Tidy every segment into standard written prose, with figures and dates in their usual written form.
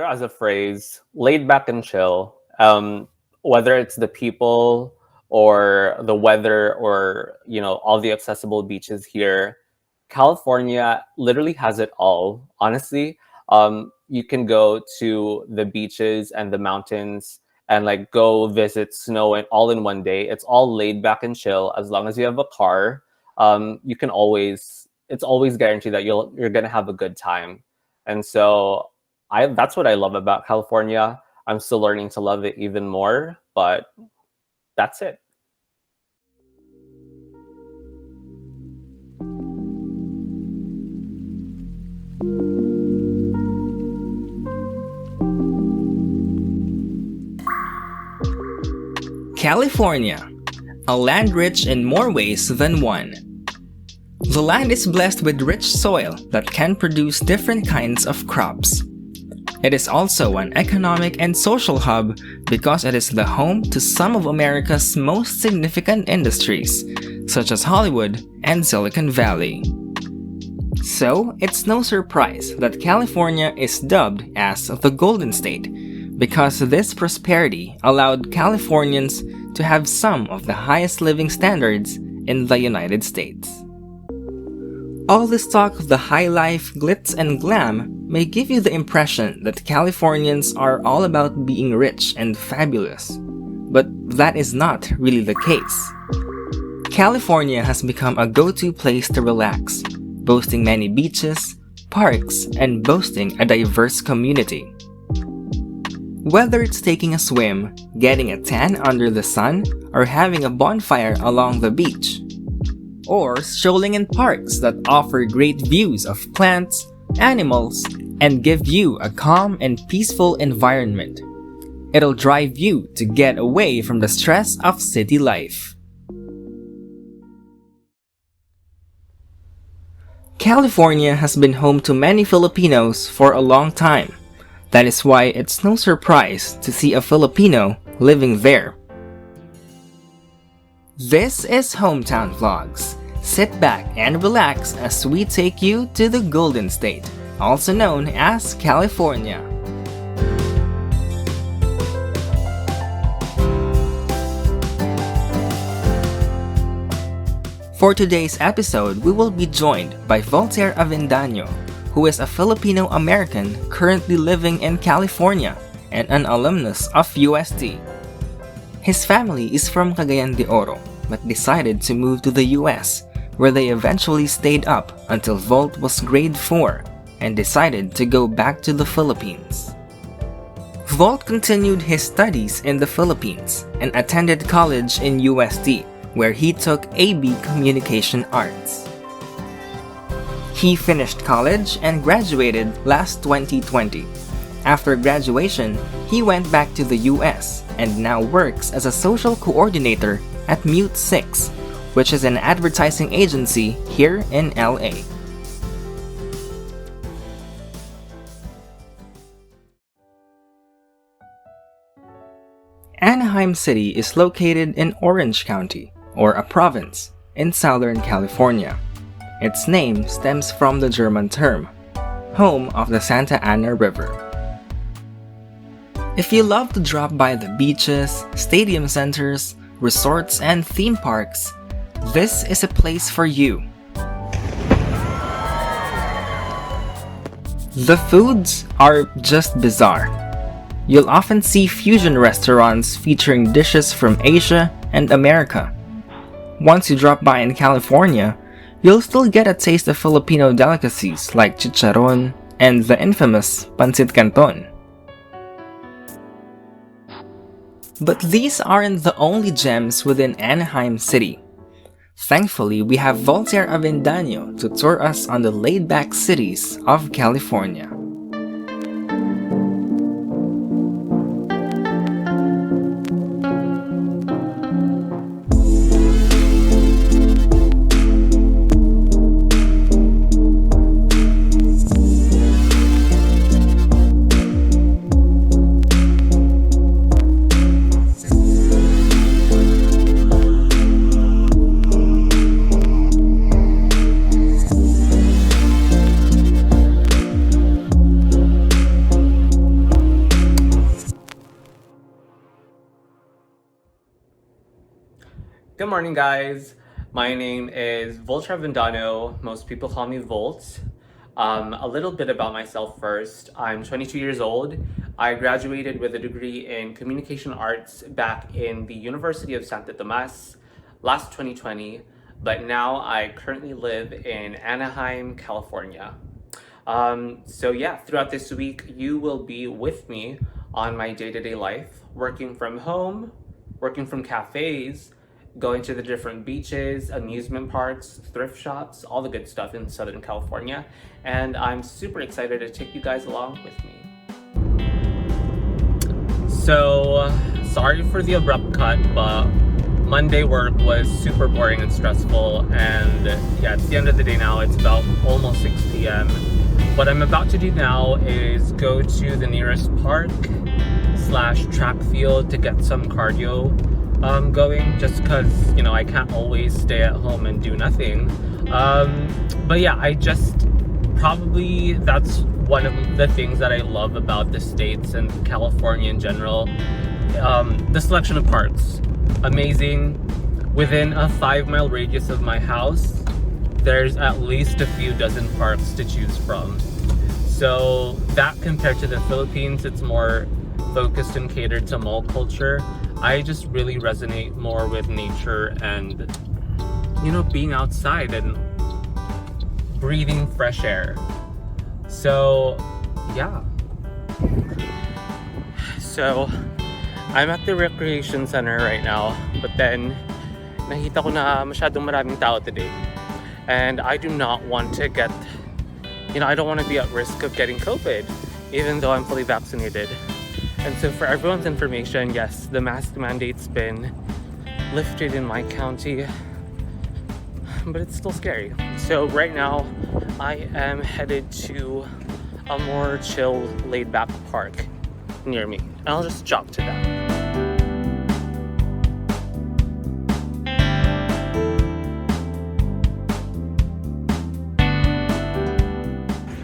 weather as a phrase, laid back and chill. Whether it's the people or the weather or all the accessible beaches here, California literally has it all. Honestly, you can go to the beaches and the mountains and like go visit snow and all in one day. It's all laid back and chill as long as you have a car. You can always it's always guaranteed that you're gonna have a good time. And so I that's what I love about California. I'm still learning to love it even more, but that's it. California, a land rich in more ways than one. The land is blessed with rich soil that can produce different kinds of crops. It is also an economic and social hub because it is the home to some of America's most significant industries, such as Hollywood and Silicon Valley. So, it's no surprise that California is dubbed as the Golden State, because this prosperity allowed Californians to have some of the highest living standards in the United States. All this talk of the high life, glitz and glam may give you the impression that Californians are all about being rich and fabulous, but that is not really the case. California has become a go-to place to relax, boasting many beaches, parks, and boasting a diverse community. Whether it's taking a swim, getting a tan under the sun, or having a bonfire along the beach, or strolling in parks that offer great views of plants, animals, and give you a calm and peaceful environment, it'll drive you to get away from the stress of city life. California has been home to many Filipinos for a long time. That is why it's no surprise to see a Filipino living there. This is Hometown Vlogs. Sit back and relax as we take you to the Golden State, also known as California. For today's episode, we will be joined by Voltaire Avendaño, who is a Filipino-American currently living in California and an alumnus of UST. His family is from Cagayan de Oro, but decided to move to the US, where they eventually stayed up until Volt was grade 4 and decided to go back to the Philippines. Volt continued his studies in the Philippines and attended college in UST, where he took AB Communication Arts. He finished college and graduated last 2020. After graduation, he went back to the US and now works as a social coordinator at Mute 6, which is an advertising agency here in LA. Anaheim City is located in Orange County, or a province, in Southern California. Its name stems from the German term, home of the Santa Ana River. If you love to drop by the beaches, stadium centers, resorts, and theme parks, this is a place for you. The foods are just bizarre. You'll often see fusion restaurants featuring dishes from Asia and America. Once you drop by in California, you'll still get a taste of Filipino delicacies like chicharon and the infamous pancit canton. But these aren't the only gems within Anaheim City. Thankfully, we have Voltaire Avendaño to tour us on the laid-back cities of California. Good morning, guys. My name is Voltaire Avendaño. Most people call me Volt. A little bit about myself first. I'm 22 years old. I graduated with a degree in communication arts back in the University of Santo Tomas last 2020, but now I currently live in Anaheim, California. Throughout this week, you will be with me on my day-to-day life, working from home, working from cafes, going to the different beaches, amusement parks, thrift shops, all the good stuff in Southern California. And I'm super excited to take you guys along with me. So, sorry for the abrupt cut, but Monday work was super boring and stressful. And yeah, it's the end of the day now. It's about almost 6 p.m. What I'm about to do now is go to the nearest park/track field to get some cardio going, just because I can't always stay at home and do nothing. That's one of the things that I love about the States and California in general. The selection of parks, amazing. Within a 5-mile radius of my house, there's at least a few dozen parks to choose from. So that, compared to the Philippines, it's more focused and catered to mall culture. I just really resonate more with nature and, being outside and breathing fresh air. So, yeah. So, I'm at the recreation center right now, but then nakita ko na masyadong maraming tao today. And I do not want to I don't want to be at risk of getting COVID, even though I'm fully vaccinated. And so for everyone's information, yes, the mask mandate's been lifted in my county, but it's still scary. So right now, I am headed to a more chill, laid-back park near me. And I'll just jog to that.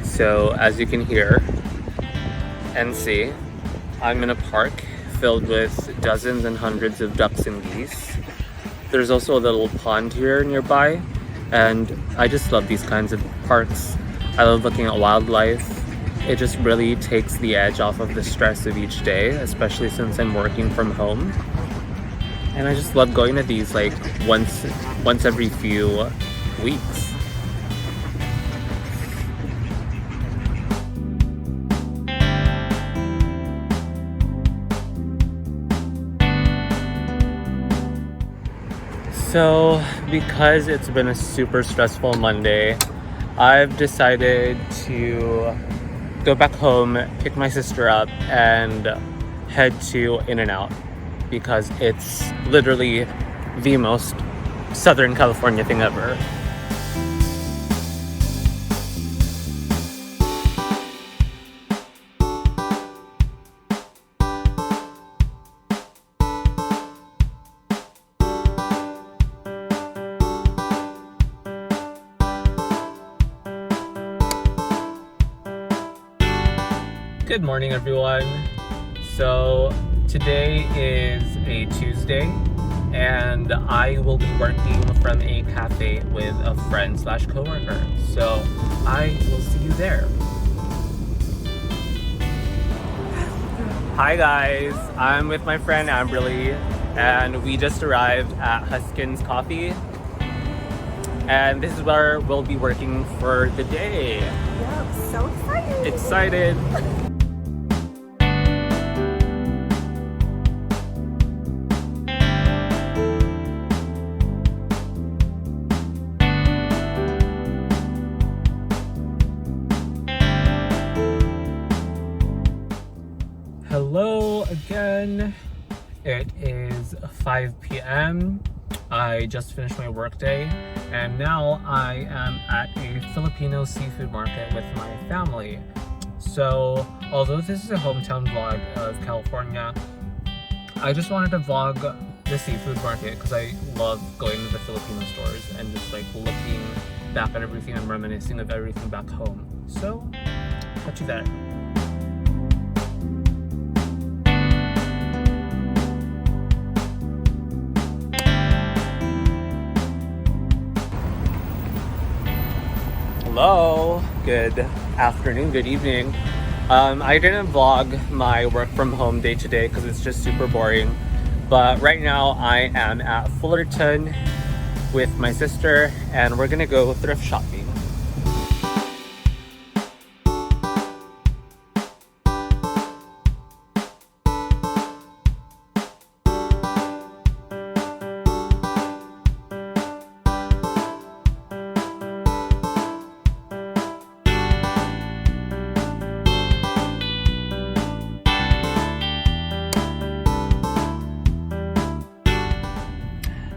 So as you can hear and see, I'm in a park filled with dozens and hundreds of ducks and geese. There's also a little pond here nearby, and I just love these kinds of parks. I love looking at wildlife. It just really takes the edge off of the stress of each day, especially since I'm working from home. And I just love going to these like once every few weeks. So, because it's been a super stressful Monday, I've decided to go back home, pick my sister up, and head to In-N-Out, because it's literally the most Southern California thing ever. Good morning, everyone. So today is a Tuesday, and I will be working from a cafe with a friend/coworker. So I will see you there. Hi guys, I'm with my friend Amberly, and we just arrived at Huskin's Coffee, and this is where we'll be working for the day. Yeah, I'm so excited. Excited. Hello again. It is 5 p.m. I just finished my workday, and now I am at a Filipino seafood market with my family. So, although this is a hometown vlog of California, I just wanted to vlog the seafood market because I love going to the Filipino stores and just like looking back at everything and reminiscing of everything back home. So, catch you there. Hello, good afternoon, good evening. I didn't vlog my work from home day today because it's just super boring. But right now I am at Fullerton with my sister and we're gonna go thrift shopping.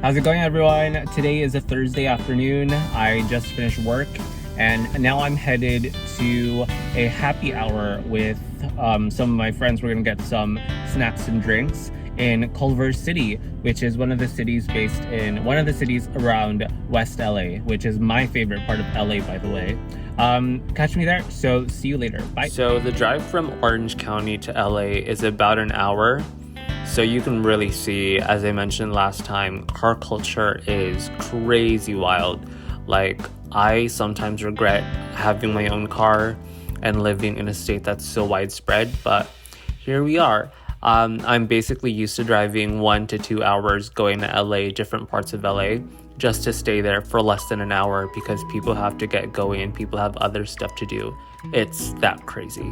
How's it going, everyone? Today is a Thursday afternoon. I just finished work and now I'm headed to a happy hour with some of my friends. We're gonna get some snacks and drinks in Culver City, which is one of the cities around West LA, which is my favorite part of LA, by the way. Catch me there. So see you later. Bye. So the drive from Orange County to LA is about an hour. So you can really see, as I mentioned last time, car culture is crazy wild. Like, I sometimes regret having my own car and living in a state that's so widespread, but here we are. I'm basically used to driving 1 to 2 hours going to LA, different parts of LA, just to stay there for less than an hour because people have to get going and people have other stuff to do. It's that crazy.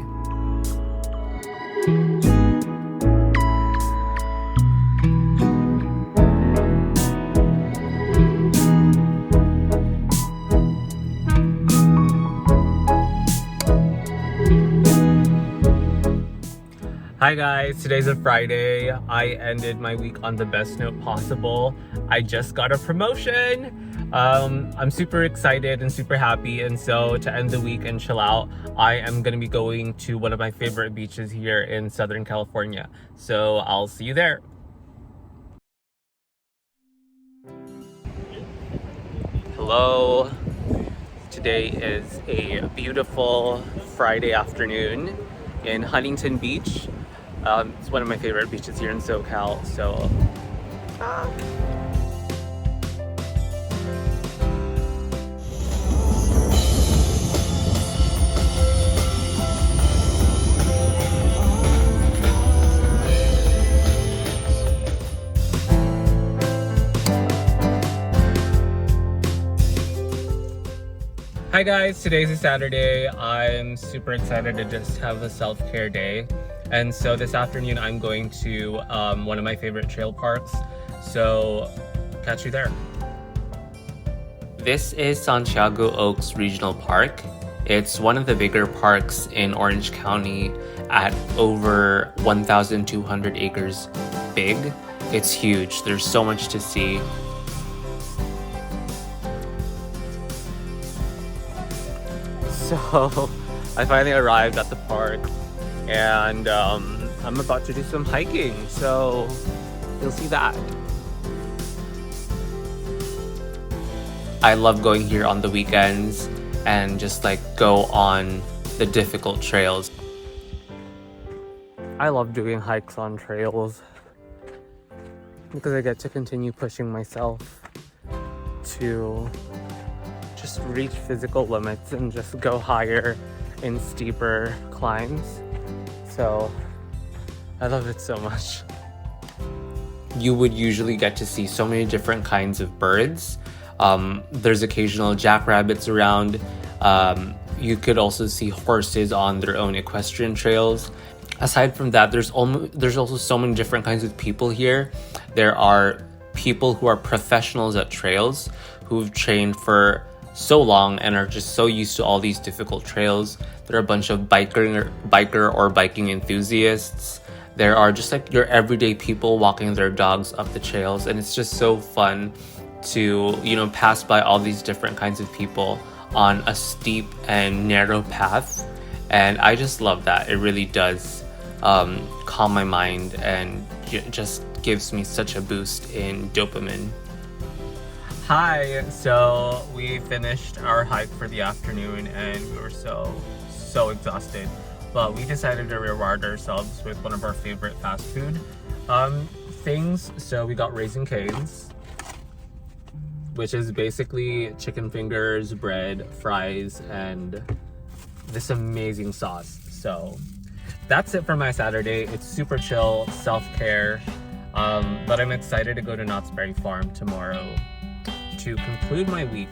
Hi guys, today's a Friday. I ended my week on the best note possible. I just got a promotion. I'm super excited and super happy, and so to end the week and chill out, I am gonna be going to one of my favorite beaches here in Southern California. So I'll see you there. Hello. Today is a beautiful Friday afternoon in Huntington Beach. It's one of my favorite beaches here in SoCal, so Hi guys, today's a Saturday. I'm super excited to just have a self-care day. And so this afternoon I'm going to one of my favorite trail parks. So catch you there. This is Santiago Oaks Regional Park. It's one of the bigger parks in Orange County at over 1,200 acres big. It's huge. There's so much to see. So I finally arrived at the park and I'm about to do some hiking, so you'll see that. I love going here on the weekends and just like go on the difficult trails. I love doing hikes on trails because I get to continue pushing myself to just reach physical limits and just go higher in steeper climbs. So I love it so much. You would usually get to see so many different kinds of birds. There's occasional jackrabbits around. You could also see horses on their own equestrian trails. Aside from that, there's also so many different kinds of people here. There are people who are professionals at trails who've trained for so long and are just so used to all these difficult trails. There are a bunch of biker or biking enthusiasts. There are just like your everyday people walking their dogs up the trails, and it's just so fun to, you know, pass by all these different kinds of people on a steep and narrow path. And I just love that. It really does calm my mind and just gives me such a boost in dopamine. Hi, so we finished our hike for the afternoon and we were so exhausted, but we decided to reward ourselves with one of our favorite fast food things. So we got Raising Cane's, which is basically chicken fingers, bread, fries, and this amazing sauce. So that's it for my Saturday. It's super chill, self-care, but I'm excited to go to Knott's Berry Farm tomorrow to conclude my week.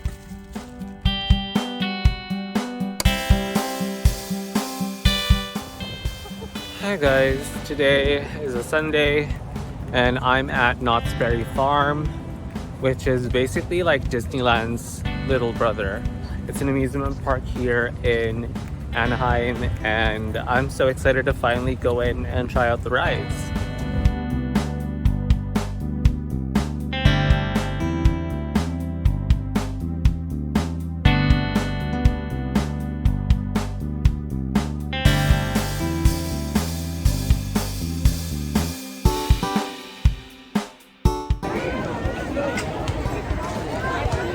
Hi guys, today is a Sunday and I'm at Knott's Berry Farm, which is basically like Disneyland's little brother. It's an amusement park here in Anaheim, and I'm so excited to finally go in and try out the rides.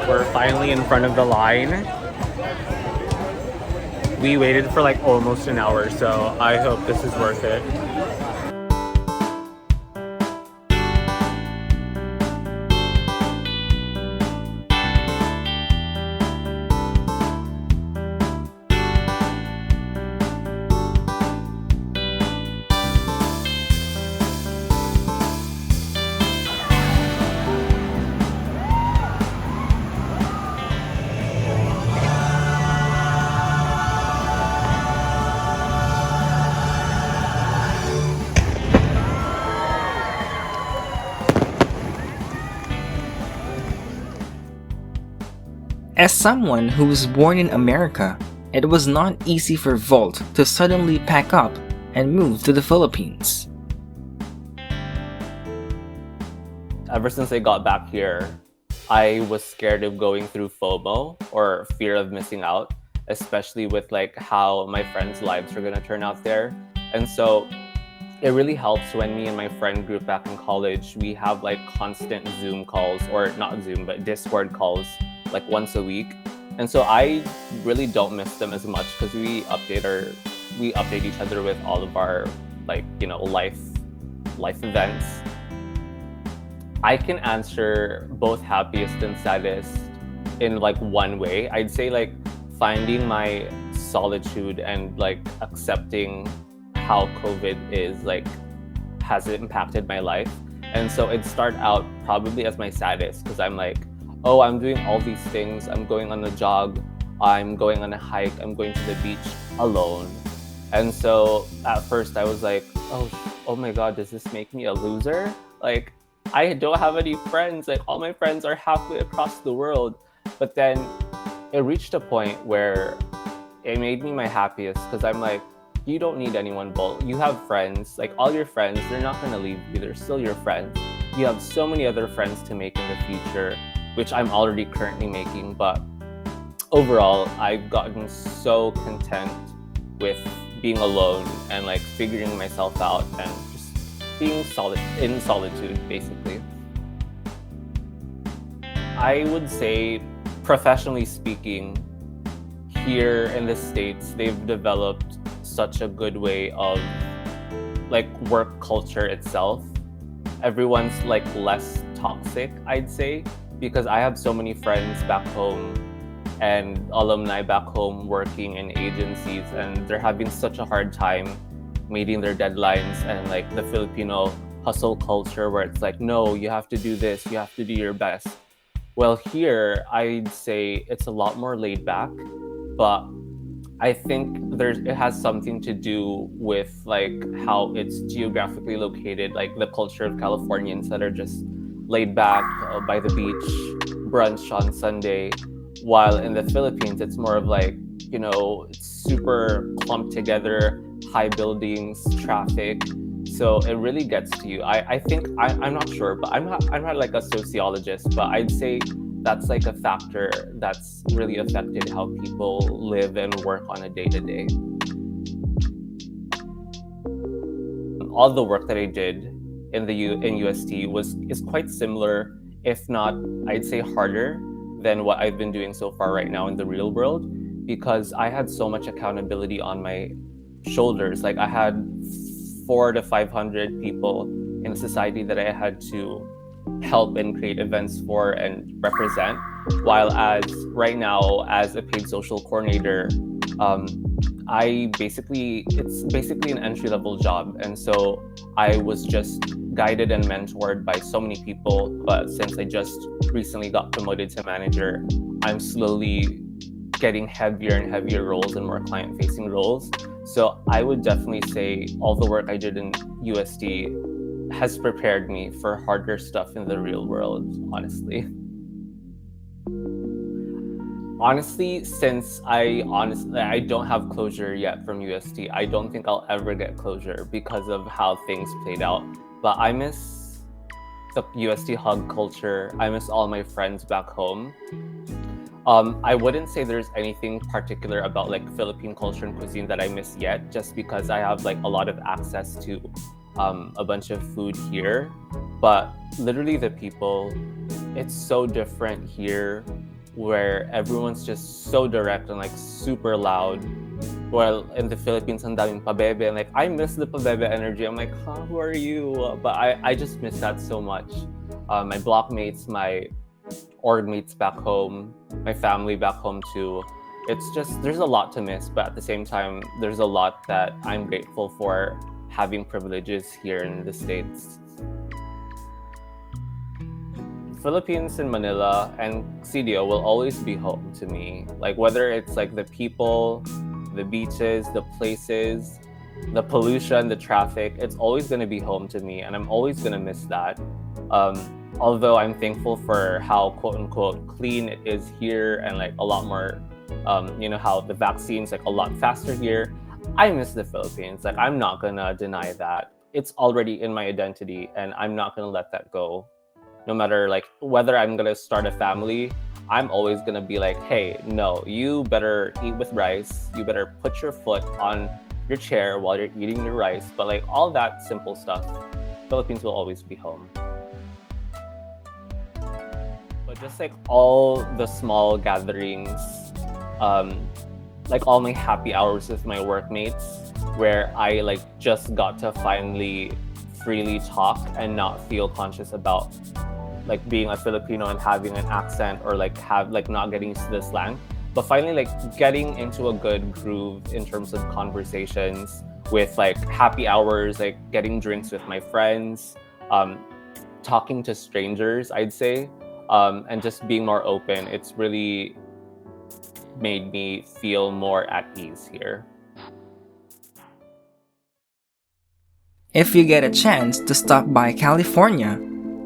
We're finally in front of the line. We waited for like almost an hour, so I hope this is worth it. As someone who was born in America, it was not easy for Volt to suddenly pack up and move to the Philippines. Ever since I got back here, I was scared of going through FOMO, or fear of missing out, especially with like how my friends' lives are gonna turn out there. And so it really helps when me and my friend group back in college, we have like constant Zoom calls, or not Zoom, but Discord calls, like once a week. And so I really don't miss them as much because we update each other with all of our like, you know, life events. I can answer both happiest and saddest in like one way. I'd say like finding my solitude and like accepting how COVID is like has impacted my life. And so it'd start out probably as my saddest because I'm like, oh, I'm doing all these things. I'm going on a jog. I'm going on a hike. I'm going to the beach alone. And so at first I was like, oh my God, does this make me a loser? Like, I don't have any friends. Like, all my friends are halfway across the world. But then it reached a point where it made me my happiest because I'm like, you don't need anyone, Bolt. You have friends. Like, all your friends, they're not going to leave you. They're still your friends. You have so many other friends to make in the future, which I'm already currently making. But overall, I've gotten so content with being alone and like figuring myself out and just being in solitude, basically. I would say, professionally speaking, here in the States, they've developed such a good way of like work culture itself. Everyone's like less toxic, I'd say, because I have so many friends back home and alumni back home working in agencies, and they're having such a hard time meeting their deadlines, and like the Filipino hustle culture where it's like, no, you have to do this, you have to do your best. Well, here I'd say it's a lot more laid back, but I think it has something to do with like how it's geographically located, like the culture of Californians that are just laid back by the beach, brunch on Sunday, while in the Philippines it's more of like, you know, super clumped together, high buildings, traffic. So it really gets to you. I think I'm not sure, but I'm not like a sociologist, but I'd say that's like a factor that's really affected how people live and work on a day-to-day. All the work that I did in UST is quite similar, if not, I'd say harder than what I've been doing so far right now in the real world, because I had so much accountability on my shoulders. Like, I had 400 to 500 people in a society that I had to help and create events for and represent. While as right now, as a paid social coordinator, it's basically an entry-level job. And so I was just guided and mentored by so many people. But since I just recently got promoted to manager, I'm slowly getting heavier and heavier roles and more client-facing roles. So I would definitely say all the work I did in UST has prepared me for harder stuff in the real world, honestly. Honestly, since I don't have closure yet from UST, I don't think I'll ever get closure because of how things played out. But I miss the UST hug culture. I miss all my friends back home. I wouldn't say there's anything particular about like Philippine culture and cuisine that I miss yet, just because I have like a lot of access to a bunch of food here. But literally the people, it's so different here, where everyone's just so direct and like super loud. Well, in the Philippines, ang daming pabebe, and like I miss the pabebe energy. I'm like, huh, who are you? But I just miss that so much. My blockmates, my org mates back home, my family back home too. It's just, there's a lot to miss, but at the same time, there's a lot that I'm grateful for having privileges here in the States. Philippines and Manila and CDO will always be home to me. Like whether it's like the people, the beaches, the places, the pollution, the traffic, it's always going to be home to me, and I'm always going to miss that. Although I'm thankful for how quote unquote clean it is here, and like a lot more, how the vaccine's like a lot faster here. I miss the Philippines. Like I'm not gonna deny that. It's already in my identity, and I'm not gonna let that go. No matter like whether I'm gonna start a family, I'm always gonna be like, hey, no, you better eat with rice. You better put your foot on your chair while you're eating your rice. But like all that simple stuff, Philippines will always be home. But just like all the small gatherings, like all my happy hours with my workmates, where I like just got to finally freely talk and not feel conscious about like being a Filipino and having an accent, or like not getting used to the slang, but finally like getting into a good groove in terms of conversations with like happy hours, like getting drinks with my friends, talking to strangers, I'd say, and just being more open. It's really made me feel more at ease here. If you get a chance to stop by California,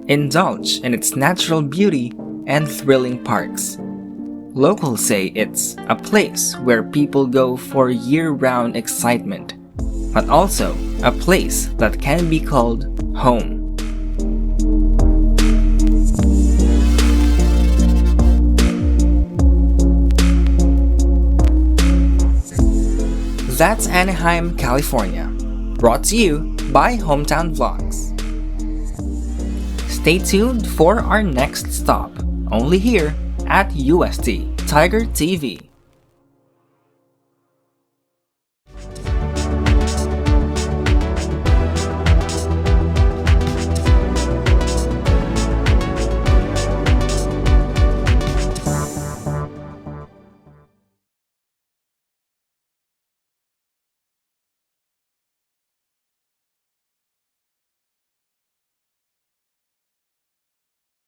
indulge in its natural beauty and thrilling parks. Locals say it's a place where people go for year-round excitement, but also a place that can be called home. That's Anaheim, California, brought to you by Hometown Vlogs. Stay tuned for our next stop, only here at UST Tiger TV.